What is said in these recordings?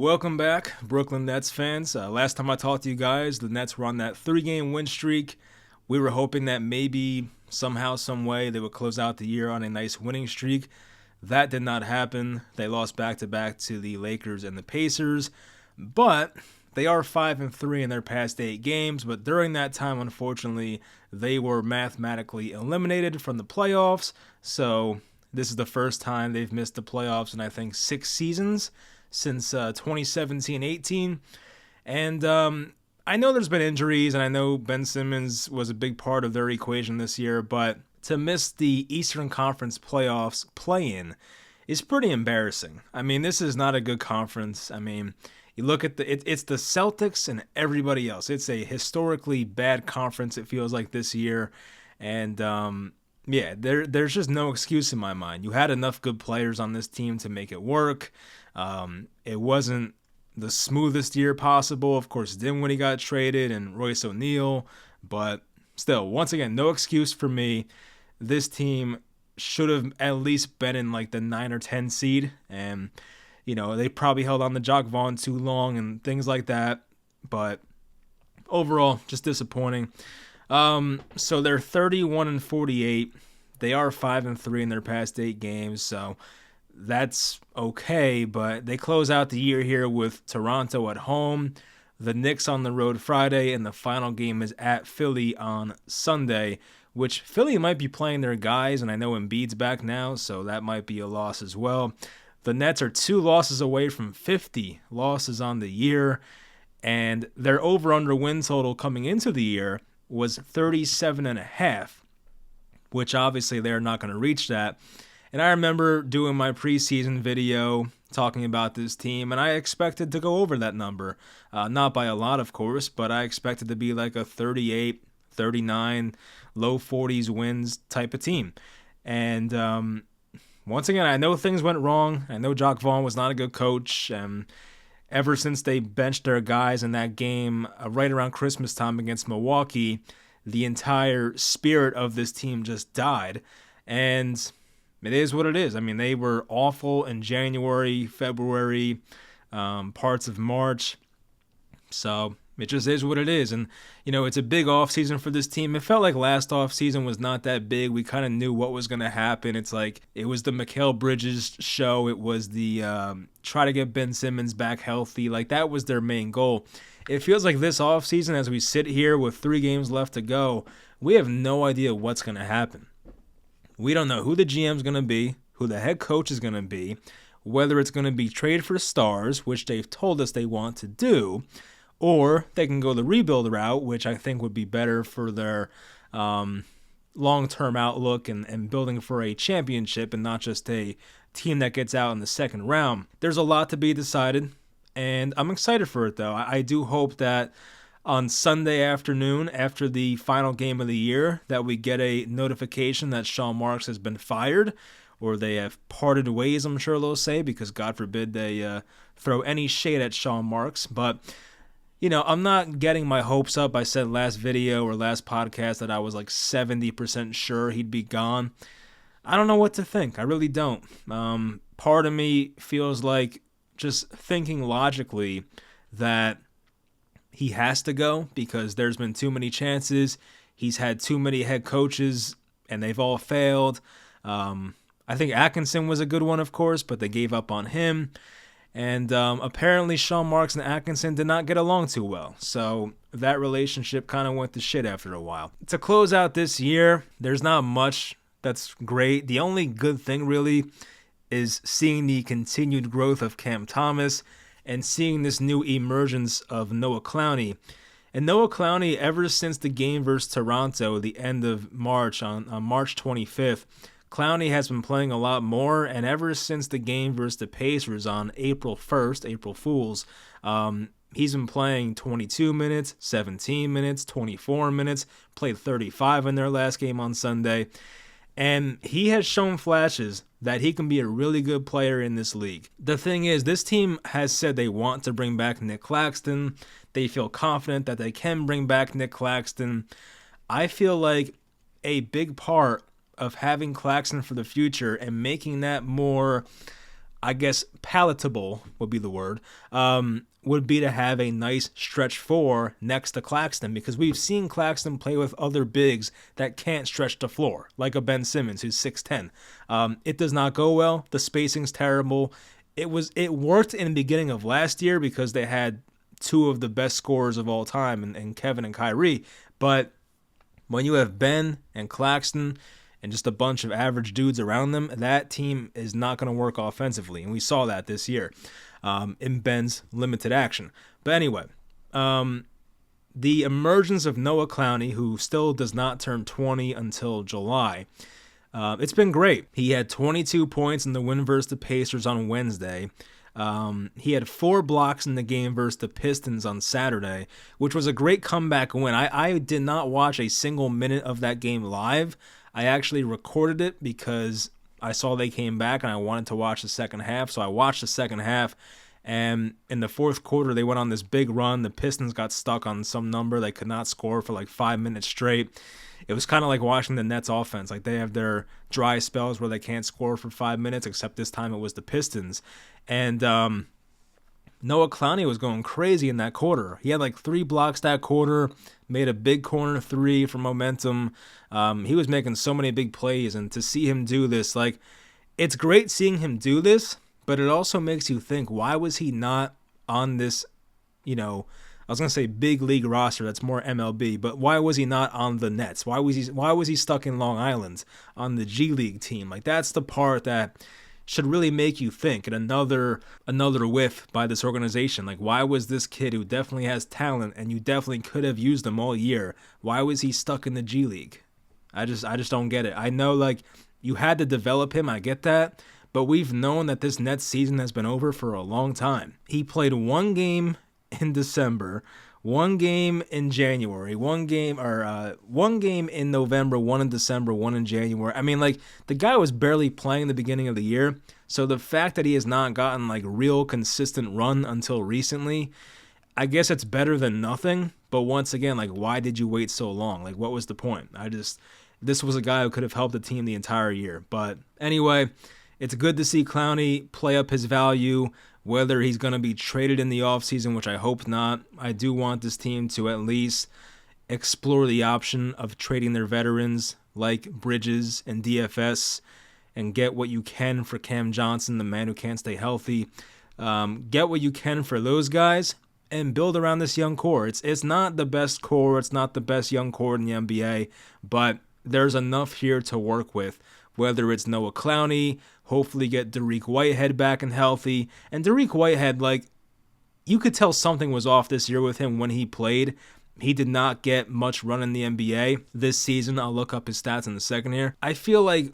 Welcome back, Brooklyn Nets fans. Last time I talked to you guys, the Nets were on that 3-game win streak. We were hoping that maybe somehow, some way, they would close out the year on a nice winning streak. That did not happen. They lost back-to-back to the Lakers and the Pacers. But they are 5-3 in their past 8 games. But during that time, unfortunately, they were mathematically eliminated from the playoffs. So this is the first time they've missed the playoffs in, I think, 6 seasons. Since 2017-18, and I know there's been injuries, and I know Ben Simmons was a big part of their equation this year, but to miss the Eastern Conference playoffs play-in is pretty embarrassing. I mean, this is not a good conference. I mean, you look at it's the Celtics and everybody else. It's a historically bad conference, it feels like, this year, and there's just no excuse in my mind. You had enough good players on this team to make it work. It wasn't the smoothest year possible. Of course, it didn't when he got traded and Royce O'Neal, but still, once again, no excuse for me. This team should have at least been in like the 9 or 10 seed, and they probably held on to Jacque Vaughn too long and things like that, but overall, just disappointing. So they're 31-48. They are 5-3 in their past 8 games, so that's okay, but they close out the year here with Toronto at home, the Knicks on the road Friday, and the final game is at Philly on Sunday, which Philly might be playing their guys, and I know Embiid's back now, so that might be a loss as well. The Nets are 2 losses away from 50 losses on the year, and their over-under win total coming into the year was 37.5, which obviously they're not going to reach that. And I remember doing my preseason video talking about this team, and I expected to go over that number. Not by a lot, of course, but I expected to be like a 38, 39, low 40s wins type of team. And once again, I know things went wrong. I know Jacque Vaughn was not a good coach. Ever since they benched their guys in that game right around Christmas time against Milwaukee, the entire spirit of this team just died. And it is what it is. I mean, they were awful in January, February, parts of March. So it just is what it is. And, it's a big offseason for this team. It felt like last offseason was not that big. We kind of knew what was going to happen. It's like it was the Mikal Bridges show. It was the try to get Ben Simmons back healthy. Like, that was their main goal. It feels like this offseason, as we sit here with 3 games left to go, we have no idea what's going to happen. We don't know who the GM's going to be, who the head coach is going to be, whether it's going to be trade for stars, which they've told us they want to do, or they can go the rebuild route, which I think would be better for their long-term outlook and building for a championship and not just a team that gets out in the second round. There's a lot to be decided, and I'm excited for it, though. I do hope that on Sunday afternoon, after the final game of the year, that we get a notification that Sean Marks has been fired, or they have parted ways, I'm sure they'll say, because God forbid they throw any shade at Sean Marks. But, I'm not getting my hopes up. I said last video or last podcast that I was like 70% sure he'd be gone. I don't know what to think. I really don't. Part of me feels like, just thinking logically, that he has to go because there's been too many chances. He's had too many head coaches, and they've all failed. I think Atkinson was a good one, of course, but they gave up on him. And apparently Sean Marks and Atkinson did not get along too well. So that relationship kind of went to shit after a while. To close out this year, there's not much that's great. The only good thing, really, is seeing the continued growth of Cam Thomas and seeing this new emergence of Noah Clowney. And Noah Clowney, ever since the game versus Toronto, the end of March, on March 25th, Clowney has been playing a lot more, and ever since the game versus the Pacers on April 1st, April Fools, he's been playing 22 minutes, 17 minutes, 24 minutes, played 35 in their last game on Sunday. And he has shown flashes that he can be a really good player in this league. The thing is, this team has said they want to bring back Nick Claxton. They feel confident that they can bring back Nick Claxton. I feel like a big part of having Claxton for the future and making that more I guess, palatable would be the word, would be to have a nice stretch four next to Claxton, because we've seen Claxton play with other bigs that can't stretch the floor, like a Ben Simmons who's 6'10". It does not go well. The spacing's terrible. It worked in the beginning of last year because they had two of the best scorers of all time in Kevin and Kyrie, but when you have Ben and Claxton and just a bunch of average dudes around them, that team is not going to work offensively. And we saw that this year in Ben's limited action. But anyway, the emergence of Noah Clowney, who still does not turn 20 until July, it's been great. He had 22 points in the win versus the Pacers on Wednesday. He had 4 blocks in the game versus the Pistons on Saturday, which was a great comeback win. I did not watch a single minute of that game live. I actually recorded it because I saw they came back and I wanted to watch the second half. So I watched the second half, and in the fourth quarter, they went on this big run. The Pistons got stuck on some number. They could not score for like 5 minutes straight. It was kind of like watching the Nets offense. Like, they have their dry spells where they can't score for 5 minutes, except this time it was the Pistons. And Noah Clowney was going crazy in that quarter. He had like 3 blocks that quarter, made a big corner 3 for momentum. He was making so many big plays, and to see him do this, like, it's great seeing him do this, but it also makes you think, why was he not on this, I was going to say big league roster, that's more MLB, but why was he not on the Nets? Why was he stuck in Long Island on the G League team? Like, that's the part that should really make you think. And another whiff by this organization. Like, why was this kid, who definitely has talent and you definitely could have used him all year, why was he stuck in the G League? I just don't get it. I know, like, you had to develop him, I get that, but we've known that this Nets season has been over for a long time. He played 1 game in December, 1 game in January, 1 game in November, 1 in December, 1 in January. I mean, like, the guy was barely playing the beginning of the year. So the fact that he has not gotten like real consistent run until recently, I guess it's better than nothing. But once again, like, why did you wait so long? Like, what was the point? This was a guy who could have helped the team the entire year. But anyway, it's good to see Clowney play up his value. Whether he's going to be traded in the offseason, which I hope not, I do want this team to at least explore the option of trading their veterans like Bridges and DFS and get what you can for Cam Johnson, the man who can't stay healthy. Get what you can for those guys and build around this young core. It's not the best core. It's not the best young core in the NBA, but there's enough here to work with. Whether it's Noah Clowney, hopefully get Derek Whitehead back and healthy. And Derek Whitehead, like, you could tell something was off this year with him when he played. He did not get much run in the NBA this season. I'll look up his stats in a second here. I feel like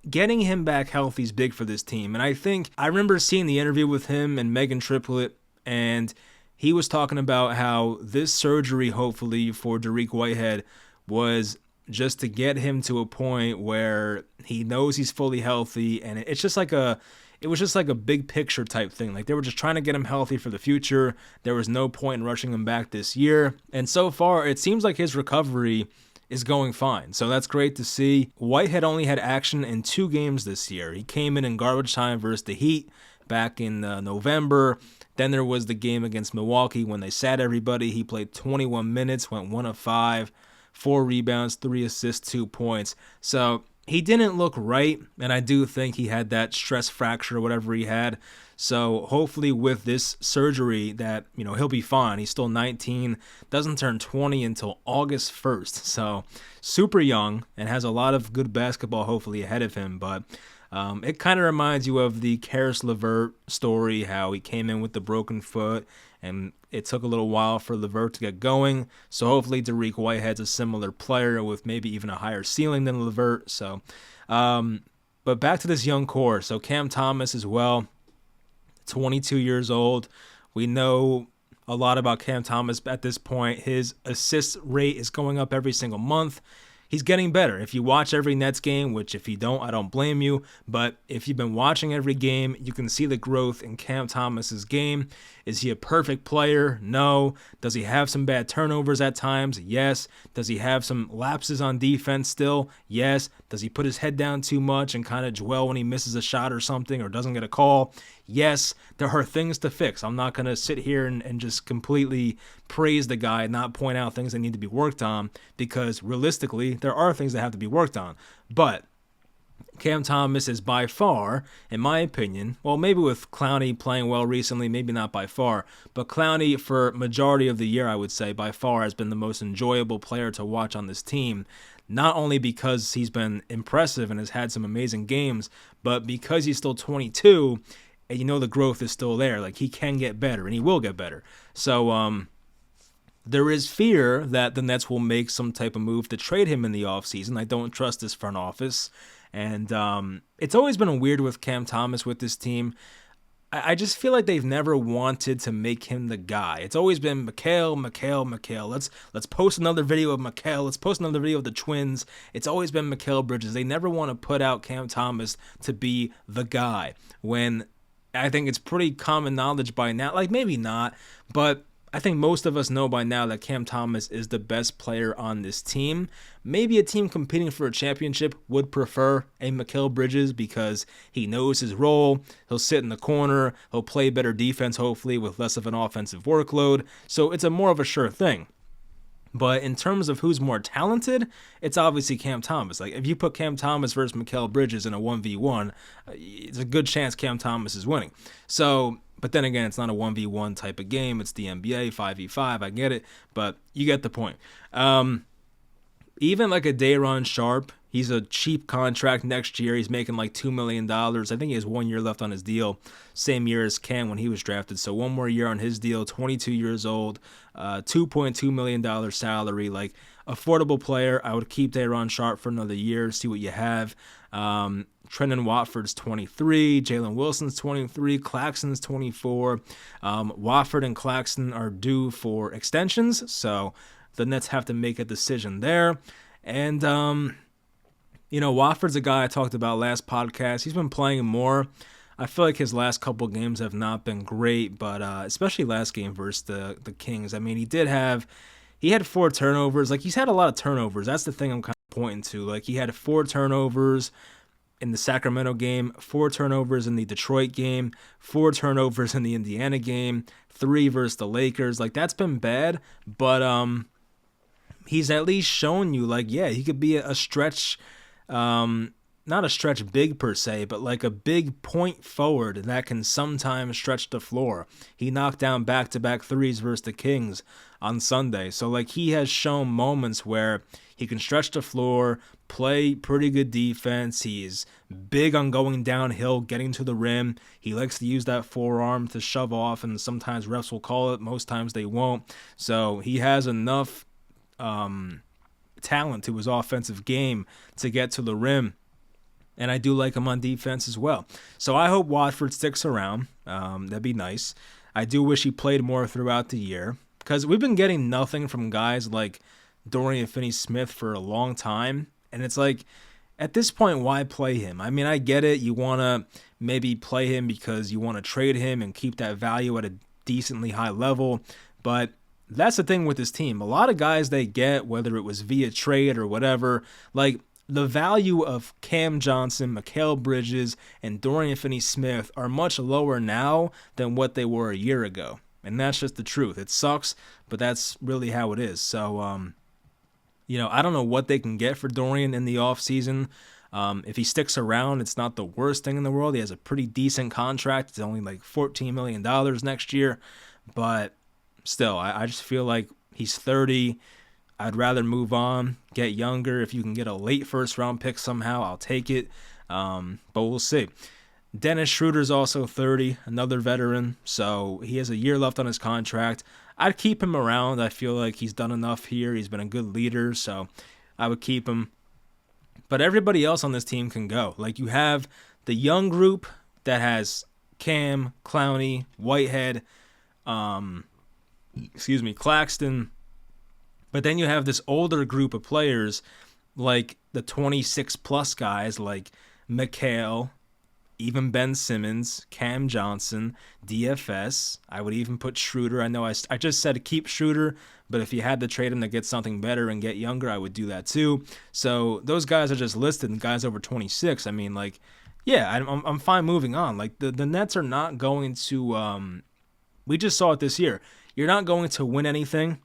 getting him back healthy is big for this team. And I remember seeing the interview with him and Megan Triplett, and he was talking about how this surgery, hopefully, for Derek Whitehead was just to get him to a point where he knows he's fully healthy, and it was just like a big picture type thing. Like, they were just trying to get him healthy for the future. There was no point in rushing him back this year, and so far it seems like his recovery is going fine. So that's great to see. Whitehead only had action in 2 games this year. He came in garbage time versus the Heat back in November. Then there was the game against Milwaukee when they sat everybody. He played 21 minutes, went 1 of 5. 4 rebounds, 3 assists, 2 points. So he didn't look right, and I do think he had that stress fracture or whatever he had. So hopefully with this surgery that, he'll be fine. He's still 19, doesn't turn 20 until August 1st. So super young and has a lot of good basketball hopefully ahead of him. But it kind of reminds you of the Karis LeVert story, how he came in with the broken foot and it took a little while for LeVert to get going. So hopefully Derek Whitehead's a similar player with maybe even a higher ceiling than LeVert. So, but back to this young core. So Cam Thomas as well, 22 years old. We know a lot about Cam Thomas at this point. His assist rate is going up every single month. He's getting better. If you watch every Nets game, which if you don't, I don't blame you, but if you've been watching every game, you can see the growth in Cam Thomas's game. Is he a perfect player? No. Does he have some bad turnovers at times? Yes. Does he have some lapses on defense still? Yes. Does he put his head down too much and kind of dwell when he misses a shot or something or doesn't get a call? Yes, there are things to fix. I'm not going to sit here and just completely praise the guy and not point out things that need to be worked on, because realistically, there are things that have to be worked on. But Cam Thomas is by far, in my opinion, well, maybe with Clowney playing well recently, maybe not by far, but Clowney for majority of the year, I would say, by far has been the most enjoyable player to watch on this team. Not only because he's been impressive and has had some amazing games, but because he's still 22, and you know the growth is still there. Like, he can get better, and he will get better. So, there is fear that the Nets will make some type of move to trade him in the offseason. I don't trust this front office. And it's always been weird with Cam Thomas with this team. I just feel like they've never wanted to make him the guy. It's always been Mikal. Let's post another video of Mikal. Let's post another video of the twins. It's always been Mikal Bridges. They never want to put out Cam Thomas to be the guy, when I think it's pretty common knowledge by now, like maybe not, but I think most of us know by now that Cam Thomas is the best player on this team. Maybe a team competing for a championship would prefer a Mikal Bridges because he knows his role. He'll sit in the corner. He'll play better defense, hopefully, with less of an offensive workload. So it's a more of a sure thing. But in terms of who's more talented, it's obviously Cam Thomas. Like, if you put Cam Thomas versus Mikal Bridges in a 1v1, it's a good chance Cam Thomas is winning. So, but then again, it's not a 1v1 type of game. It's the NBA, 5v5. I get it, but you get the point. Even like a Day'Ron Sharpe, he's a cheap contract next year. He's making like $2 million. I think he has 1 year left on his deal. Same year as Cam when he was drafted. So one more year on his deal, 22 years old, $2.2 million salary. Like, affordable player. I would keep Day'Ron Sharpe for another year, see what you have. Trendon Watford's 23, Jalen Wilson's 23, Claxton's 24. Watford and Claxton are due for extensions, so the Nets have to make a decision there. And, Watford's a guy I talked about last podcast. He's been playing more. I feel like his last couple games have not been great, but especially last game versus the Kings. I mean, he had 4 turnovers. Like, he's had a lot of turnovers. That's the thing I'm kind of pointing to. Like, he had 4 turnovers in the Sacramento game, 4 turnovers in the Detroit game, 4 turnovers in the Indiana game, 3 versus the Lakers. Like, that's been bad, but he's at least shown you, like, yeah, he could be a stretch, not a stretch big per se, but like a big point forward that can sometimes stretch the floor. He knocked down back-to-back threes versus the Kings on Sunday. So, like, he has shown moments where he can stretch the floor, play pretty good defense. He's big on going downhill, getting to the rim. He likes to use that forearm to shove off, and sometimes refs will call it. Most times they won't. So he has enough talent to his offensive game to get to the rim. And I do like him on defense as well. So I hope Watford sticks around. That'd be nice. I do wish he played more throughout the year, because we've been getting nothing from guys like Dorian Finney-Smith for a long time. And it's like, at this point, why play him? I mean, I get it. You want to maybe play him because you want to trade him and keep that value at a decently high level. But that's the thing with this team. A lot of guys they get, whether it was via trade or whatever, like, the value of Cam Johnson, Mikal Bridges, and Dorian Finney-Smith are much lower now than what they were a year ago. And that's just the truth. It sucks, but that's really how it is. So, I don't know what they can get for Dorian in the offseason. If he sticks around, it's not the worst thing in the world. He has a pretty decent contract. It's only like $14 million next year. But still, I just feel like he's 30. I'd rather move on, get younger. If you can get a late first-round pick somehow, I'll take it. But we'll see. Dennis Schroeder's also 30, another veteran. So he has a year left on his contract. I'd keep him around. I feel like he's done enough here. He's been a good leader, so I would keep him. But everybody else on this team can go. Like, you have the young group that has Cam, Clowney, Whitehead, Claxton. But then you have this older group of players, like the 26-plus guys, like Mikal, even Ben Simmons, Cam Johnson, DFS. I would even put Schroeder. I know I just said keep Schroeder, but if you had to trade him to get something better and get younger, I would do that too. So those guys are just listed, and guys over 26. I mean, like, Yeah, I'm fine moving on. Like the Nets are not going to. We just saw it this year. You're not going to win anything.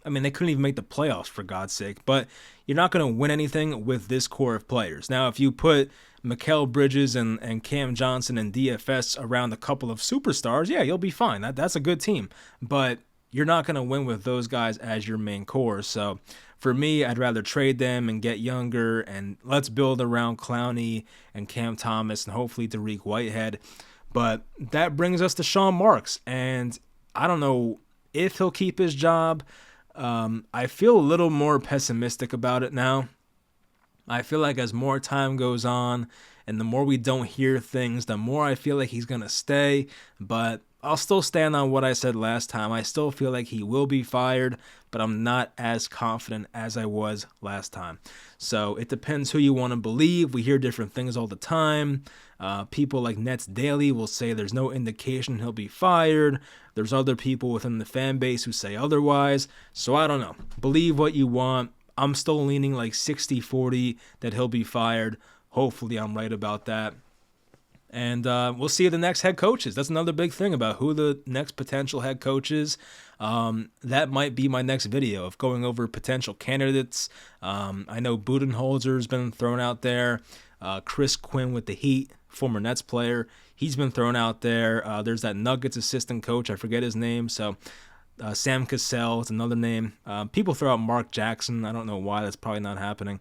I mean, they couldn't even make the playoffs for God's sake. But you're not going to win anything with this core of players. Now, if you put Mikal Bridges and Cam Johnson and DFS around a couple of superstars, yeah, you'll be fine. That's a good team. But you're not going to win with those guys as your main core. So for me, I'd rather trade them and get younger, and let's build around Clowney and Cam Thomas and hopefully Dariq Whitehead. But that brings us to Sean Marks, and I don't know if he'll keep his job. I feel a little more pessimistic about it now. I feel like as more time goes on and the more we don't hear things, the more I feel like he's going to stay. But I'll still stand on what I said last time. I still feel like he will be fired, but I'm not as confident as I was last time. So it depends who you want to believe. We hear different things all the time. People like Nets Daily will say there's no indication he'll be fired. There's other people within the fan base who say otherwise. So I don't know. Believe what you want. I'm still leaning like 60-40 that he'll be fired. Hopefully I'm right about that. And we'll see who the next head coach is. That's another big thing about who the next potential head coach is. That might be my next video of going over potential candidates. I know Budenholzer's been thrown out there. Chris Quinn with the Heat, former Nets player, he's been thrown out there. There's that Nuggets assistant coach. I forget his name. So Sam Cassell is another name. People throw out Mark Jackson. I don't know why. That's probably not happening.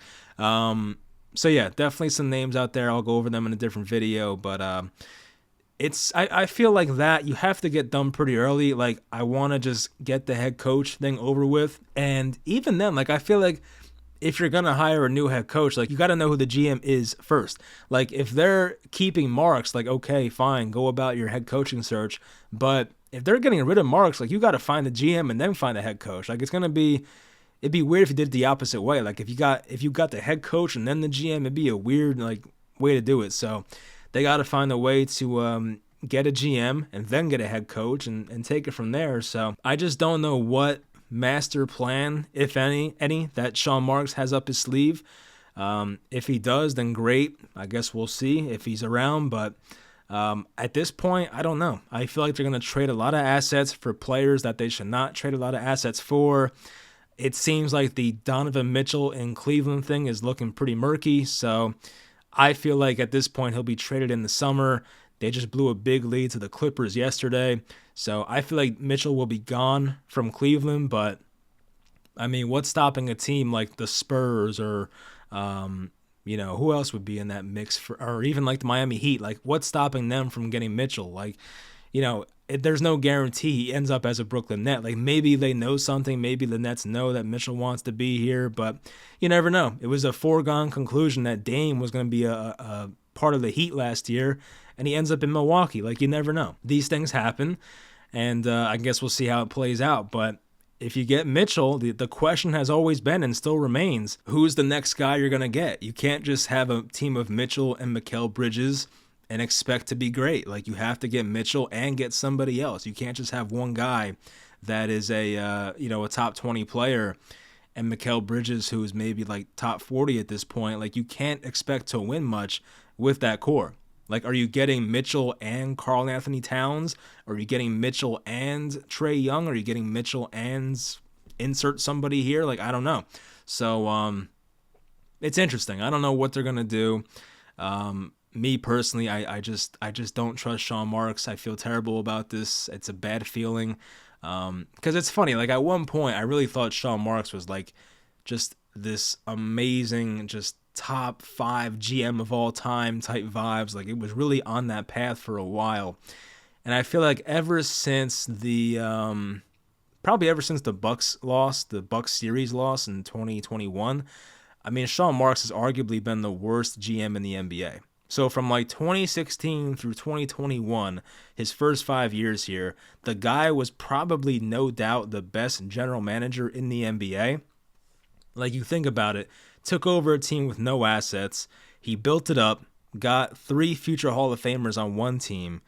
So yeah, definitely some names out there. I'll go over them in a different video, but I feel like that you have to get done pretty early. Like I want to just get the head coach thing over with, and even then, like I feel like if you're gonna hire a new head coach, like you got to know who the GM is first. Like if they're keeping Marks, like okay, fine, go about your head coaching search, but if they're getting rid of Marks, like you got to find the GM and then find a head coach. Like it'd be weird if you did it the opposite way. Like if you got the head coach and then the GM, it'd be a weird like way to do it. So they got to find a way to get a GM and then get a head coach and take it from there. So I just don't know what master plan, if any, that Sean Marks has up his sleeve. If he does, then great. I guess we'll see if he's around. But at this point, I don't know. I feel like they're going to trade a lot of assets for players that they should not trade a lot of assets for. It seems like the Donovan Mitchell in Cleveland thing is looking pretty murky. So I feel like at this point he'll be traded in the summer. They just blew a big lead to the Clippers yesterday. So I feel like Mitchell will be gone from Cleveland. But, I mean, what's stopping a team like the Spurs or, who else would be in that mix? Or even like the Miami Heat? Like, what's stopping them from getting Mitchell? Like, there's no guarantee he ends up as a Brooklyn Net. Like maybe they know something. Maybe the Nets know that Mitchell wants to be here, but you never know. It was a foregone conclusion that Dame was going to be a part of the Heat last year, and he ends up in Milwaukee. Like you never know. These things happen, and I guess we'll see how it plays out. But if you get Mitchell, the question has always been and still remains, who's the next guy you're going to get? You can't just have a team of Mitchell and Mikal Bridges and expect to be great. Like you have to get Mitchell and get somebody else. You can't just have one guy that is a top 20 player and Mikal Bridges who is maybe like top 40 at this point. Like you can't expect to win much with that core. Like are you getting Mitchell and Karl Anthony Towns? Are you getting Mitchell and Trae Young? Are you getting Mitchell and insert somebody here? Like I don't know. So it's interesting. I don't know what they're going to do. Me personally, I just don't trust Sean Marks. I feel terrible about this. It's a bad feeling. Because it's funny. Like at one point, I really thought Sean Marks was like just this amazing, just top 5 GM of all time type vibes. Like it was really on that path for a while. And I feel like ever since the Bucks lost, the Bucks series loss in 2021, I mean, Sean Marks has arguably been the worst GM in the NBA. So from like 2016 through 2021, his first 5 years here, the guy was probably no doubt the best general manager in the NBA. Like you think about it, took over a team with no assets. He built it up, got 3 future Hall of Famers on one team.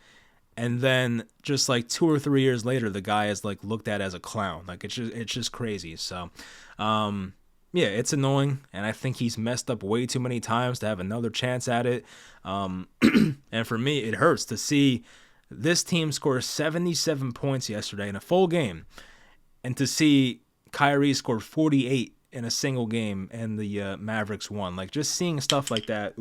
And then just like 2 or 3 years later, the guy is like looked at as a clown. Like it's just crazy. So, Yeah, it's annoying, and I think he's messed up way too many times to have another chance at it. And for me, it hurts to see this team score 77 points yesterday in a full game, and to see Kyrie score 48 in a single game and the Mavericks won. Like, just seeing stuff like that,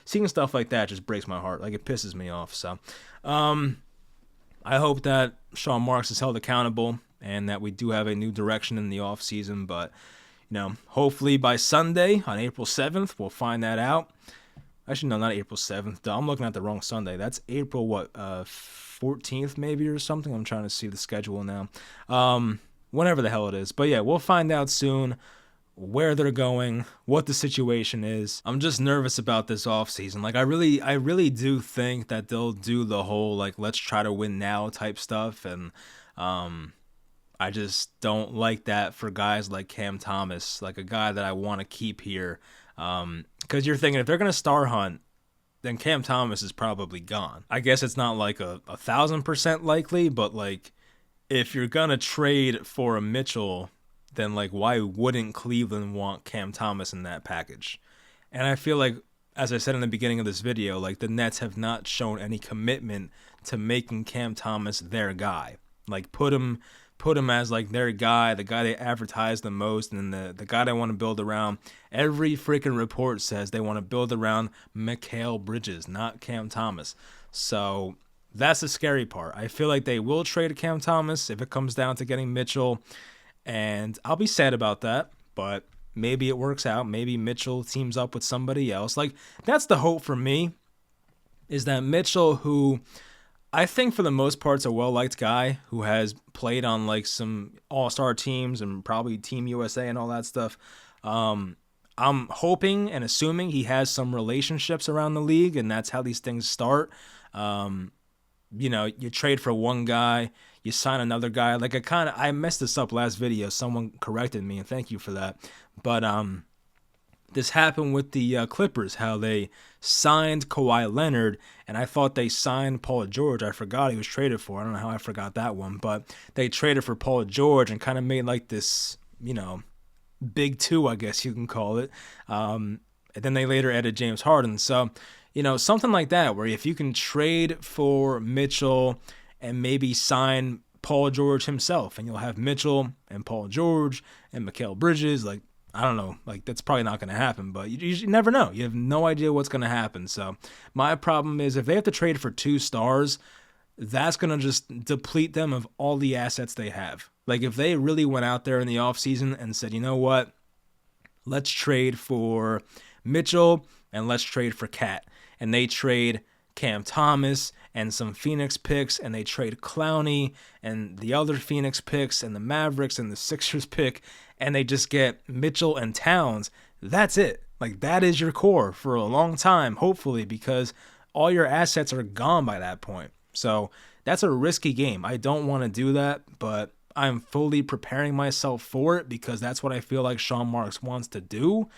seeing stuff like that just breaks my heart. Like, it pisses me off. So, I hope that Sean Marks is held accountable and that we do have a new direction in the offseason, but hopefully by Sunday on April 7th, we'll find that out. Actually, no, not April 7th. I'm looking at the wrong Sunday. That's April, 14th maybe or something? I'm trying to see the schedule now. Whenever the hell it is. But yeah, we'll find out soon where they're going, what the situation is. I'm just nervous about this offseason. Like, I really do think that they'll do the whole, like, let's try to win now type stuff. And, I just don't like that for guys like Cam Thomas, like a guy that I want to keep here. Because you're thinking if they're going to star hunt, then Cam Thomas is probably gone. I guess it's not like a 1,000% likely, but like if you're going to trade for a Mitchell, then like why wouldn't Cleveland want Cam Thomas in that package? And I feel like, as I said in the beginning of this video, like the Nets have not shown any commitment to making Cam Thomas their guy. Like put him as like their guy, the guy they advertise the most, and the guy they want to build around. Every freaking report says they want to build around Mikal Bridges, not Cam Thomas. So that's the scary part. I feel like they will trade Cam Thomas if it comes down to getting Mitchell, and I'll be sad about that, but maybe it works out. Maybe Mitchell teams up with somebody else. Like, that's the hope for me, is that Mitchell, who I think for the most part is a well-liked guy who has played on like some all-star teams and probably Team USA and all that stuff. I'm hoping and assuming he has some relationships around the league, and that's how these things start. You trade for one guy, you sign another guy. Like I messed this up last video. Someone corrected me, and thank you for that. But this happened with the Clippers, how they signed Kawhi Leonard, and I thought they signed Paul George. I forgot he was traded for. I don't know how I forgot that one, but they traded for Paul George and kind of made like this, big two, I guess you can call it. And then they later added James Harden. So, something like that, where if you can trade for Mitchell and maybe sign Paul George himself, and you'll have Mitchell and Paul George and Mikal Bridges, like, I don't know, like that's probably not going to happen, but you never know. You have no idea what's going to happen. So my problem is if they have to trade for 2 stars, that's going to just deplete them of all the assets they have. Like if they really went out there in the offseason and said, you know what, let's trade for Mitchell and let's trade for Cat. And they trade Cam Thomas and some Phoenix picks, and they trade Clowney and the other Phoenix picks and the Mavericks and the Sixers pick, and they just get Mitchell and Towns. That's it. Like that is your core for a long time, hopefully, because all your assets are gone by that point. So that's a risky game. I don't want to do that, but I'm fully preparing myself for it because that's what I feel like Sean Marks wants to do.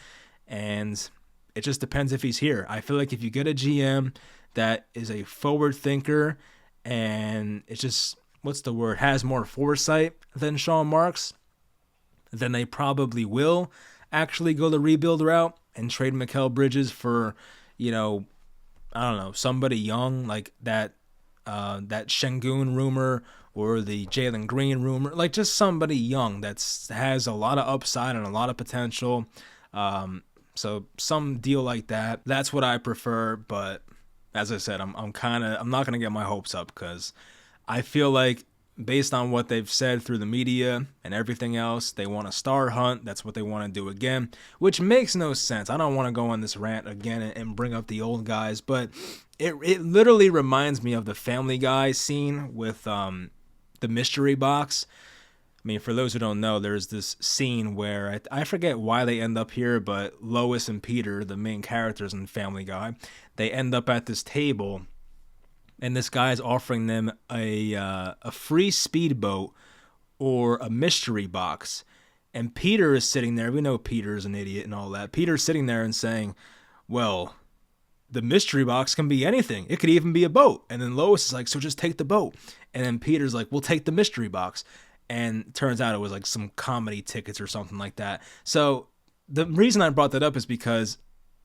And it just depends if he's here. I feel like if you get a GM that is a forward thinker and it's just, has more foresight than Sean Marks, then they probably will actually go the rebuild route and trade Mikal Bridges for, I don't know, somebody young like that Şengün rumor or the Jalen Green rumor, like just somebody young that has a lot of upside and a lot of potential. So some deal like that, that's what I prefer. But as I said, I'm not going to get my hopes up because I feel like based on what they've said through the media and everything else, they want a star hunt. That's what they want to do again, which makes no sense. I don't want to go on this rant again and bring up the old guys, but it literally reminds me of the Family Guy scene with the mystery box. I mean, for those who don't know, there's this scene where I forget why they end up here, but Lois and Peter, the main characters in Family Guy, they end up at this table, and this guy's offering them a free speedboat or a mystery box. And Peter is sitting there. We know Peter's an idiot and all that. Peter's sitting there and saying, well, the mystery box can be anything. It could even be a boat. And then Lois is like, so just take the boat. And then Peter's like, we'll take the mystery box. And turns out it was like some comedy tickets or something like that. So the reason I brought that up is because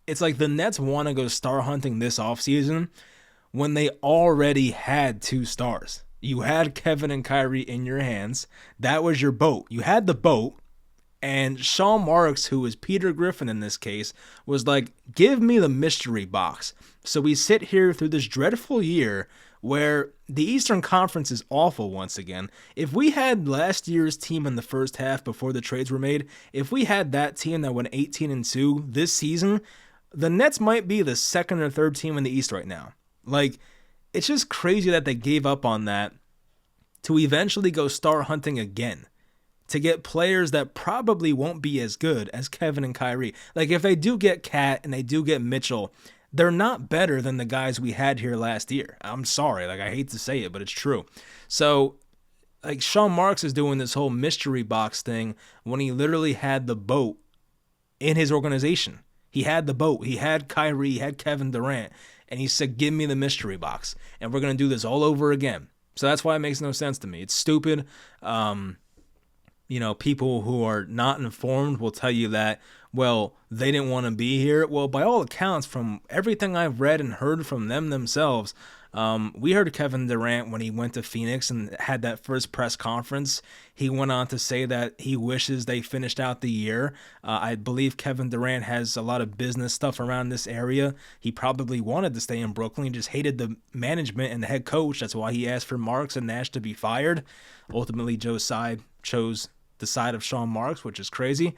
it's like the Nets want to go star hunting this offseason when they already had two stars. You had Kevin and Kyrie in your hands. That was your boat. You had the boat. And Sean Marks, who is Peter Griffin in this case, was like, give me the mystery box. So we sit here through this dreadful year where the Eastern Conference is awful once again. If we had last year's team in the first half before the trades were made, if we had that team that went 18-2 this season, the Nets might be the second or third team in the East right now. Like, it's just crazy that they gave up on that to eventually go star hunting again, to get players that probably won't be as good as Kevin and Kyrie. Like, if they do get Cat and they do get Mitchell, they're not better than the guys we had here last year. I'm sorry. Like, I hate to say it, but it's true. So, like, Sean Marks is doing this whole mystery box thing when he literally had the boat in his organization. He had the boat. He had Kyrie. He had Kevin Durant. And he said, give me the mystery box. And we're going to do this all over again. So that's why it makes no sense to me. It's stupid. People who are not informed will tell you that, well, they didn't want to be here. Well, by all accounts, from everything I've read and heard from them themselves, we heard Kevin Durant when he went to Phoenix and had that first press conference. He went on to say that he wishes they finished out the year. I believe Kevin Durant has a lot of business stuff around this area. He probably wanted to stay in Brooklyn. He just hated the management and the head coach. That's why he asked for Marks and Nash to be fired. Ultimately, Joe Tsai chose the side of Sean Marks, which is crazy.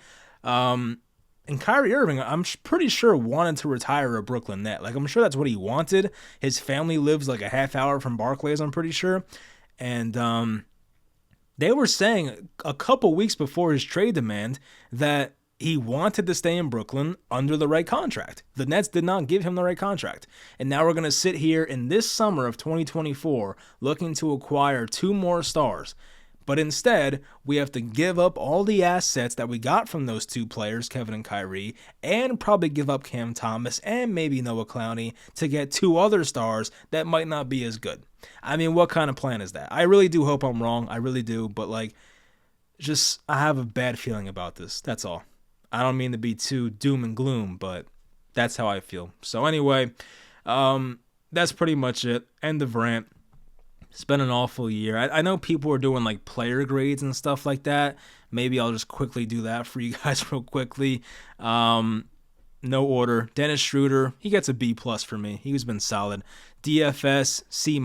And Kyrie Irving, I'm pretty sure, wanted to retire a Brooklyn Net. Like, I'm sure that's what he wanted. His family lives like a half hour from Barclays, I'm pretty sure. And they were saying a couple weeks before his trade demand that he wanted to stay in Brooklyn under the right contract. The Nets did not give him the right contract. And now we're going to sit here in this summer of 2024 looking to acquire two more stars. But instead, we have to give up all the assets that we got from those two players, Kevin and Kyrie, and probably give up Cam Thomas and maybe Noah Clowney to get two other stars that might not be as good. I mean, what kind of plan is that? I really do hope I'm wrong. I really do. But, I have a bad feeling about this. That's all. I don't mean to be too doom and gloom, but that's how I feel. So anyway, that's pretty much it. End of rant. It's been an awful year. I know people are doing player grades and stuff like that. Maybe I'll just quickly do that for you guys real quickly. No order. Dennis Schroeder, he gets a B+ for me. He's been solid. DFS, C-.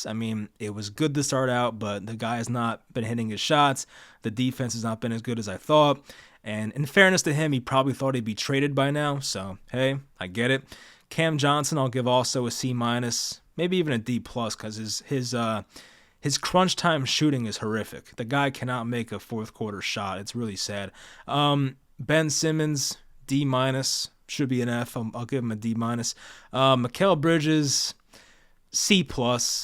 I mean, it was good to start out, but the guy has not been hitting his shots. The defense has not been as good as I thought. And in fairness to him, he probably thought he'd be traded by now. So, hey, I get it. Cam Johnson, I'll give also a C-. Maybe even a D+ because his crunch time shooting is horrific. The guy cannot make a fourth quarter shot. It's really sad. Ben Simmons, D-, should be an F. I'll give him a D-. Mikal Bridges, C+.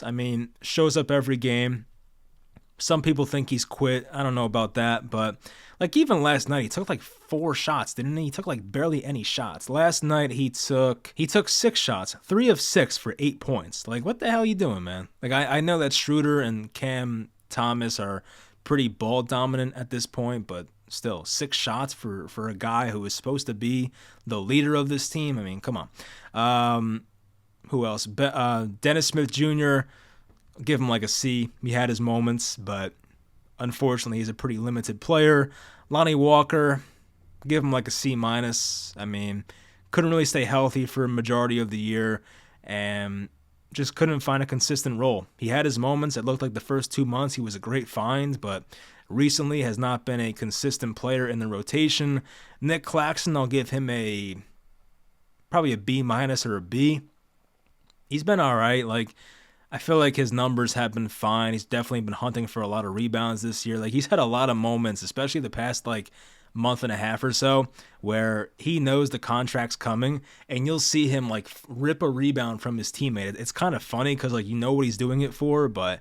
I mean, shows up every game. Some people think he's quit. I don't know about that, but even last night, he took 4 shots, didn't he? He took barely any shots. Last night he took 6 shots, 3 of 6 for 8 points. What the hell are you doing, man? I know that Schroeder and Cam Thomas are pretty ball dominant at this point, but still 6 shots for a guy who is supposed to be the leader of this team. I mean, come on. Who else? Dennis Smith Jr., give him a C. He had his moments, but unfortunately he's a pretty limited player. Lonnie Walker, give him a C-. I mean, couldn't really stay healthy for a majority of the year and just couldn't find a consistent role. He had his moments. It looked like the first 2 months he was a great find, but recently has not been a consistent player in the rotation. Nick Claxton, I'll give him probably a B- or a B. He's been all right. I feel like his numbers have been fine. He's definitely been hunting for a lot of rebounds this year. He's had a lot of moments, especially the past month and a half or so, where he knows the contract's coming and you'll see him rip a rebound from his teammate. It's kind of funny because you know what he's doing it for, but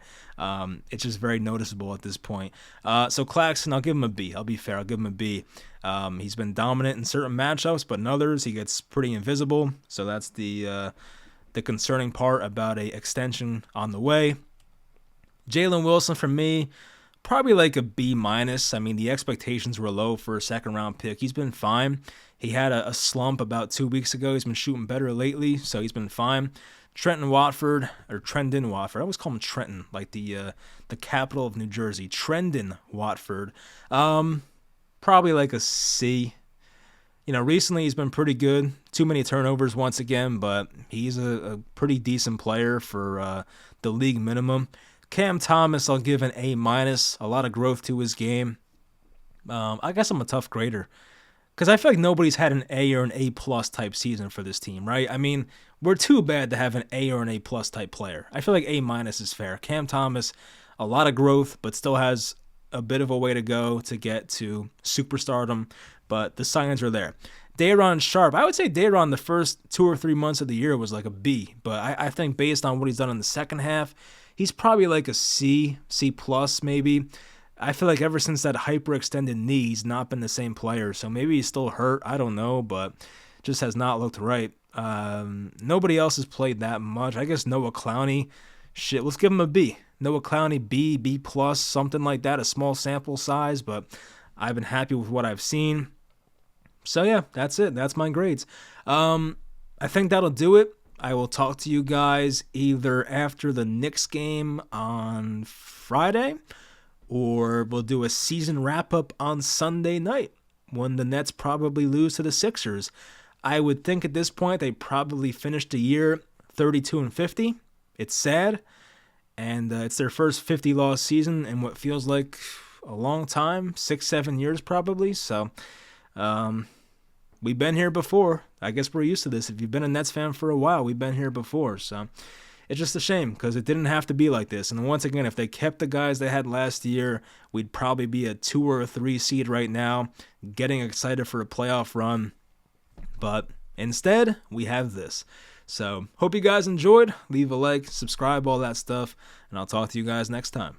it's just very noticeable at this point. So Claxton, I'll give him a B. I'll be fair. I'll give him a B. He's been dominant in certain matchups, but in others he gets pretty invisible. So that's the concerning part about a extension on the way. Jalen Wilson for me, probably like a B minus. I mean, the expectations were low for a second round pick. He's been fine. He had a slump about 2 weeks ago. He's been shooting better lately, so he's been fine. Trendon Watford, I always call him Trenton, like the capital of New Jersey. Trendon Watford. Probably like a C. Recently he's been pretty good. Too many turnovers once again, but he's a pretty decent player for the league minimum. Cam Thomas, I'll give an A minus. A lot of growth to his game. I guess I'm a tough grader because I feel like nobody's had an A or an A plus type season for this team, right? I mean, we're too bad to have an A or an A plus type player. I feel like A minus is fair. Cam Thomas, a lot of growth, but still has a bit of a way to go to get to superstardom, but the signs are there. Day'Ron Sharpe, I would say Day'Ron the first 2 or 3 months of the year was like a B, but I think based on what he's done in the second half, he's probably like a C, C plus maybe. I feel like ever since that hyperextended knee, he's not been the same player, so maybe he's still hurt, I don't know, but just has not looked right. Nobody else has played that much. I guess Noah Clowney, let's give him a B. Noah Clowney, B, B plus, something like that, a small sample size, but I've been happy with what I've seen. So yeah, that's it. That's my grades. I think that'll do it. I will talk to you guys either after the Knicks game on Friday, or we'll do a season wrap-up on Sunday night when the Nets probably lose to the Sixers. I would think at this point they probably finished the year 32-50. It's sad. And it's their first 50-loss season in what feels like a long time, 6-7 years probably. So we've been here before. I guess we're used to this. If you've been a Nets fan for a while, we've been here before. So it's just a shame because it didn't have to be like this. And once again, if they kept the guys they had last year, we'd probably be a 2 or a 3 seed right now, getting excited for a playoff run. But instead, we have this. So, hope you guys enjoyed. Leave a like, subscribe, all that stuff, and I'll talk to you guys next time.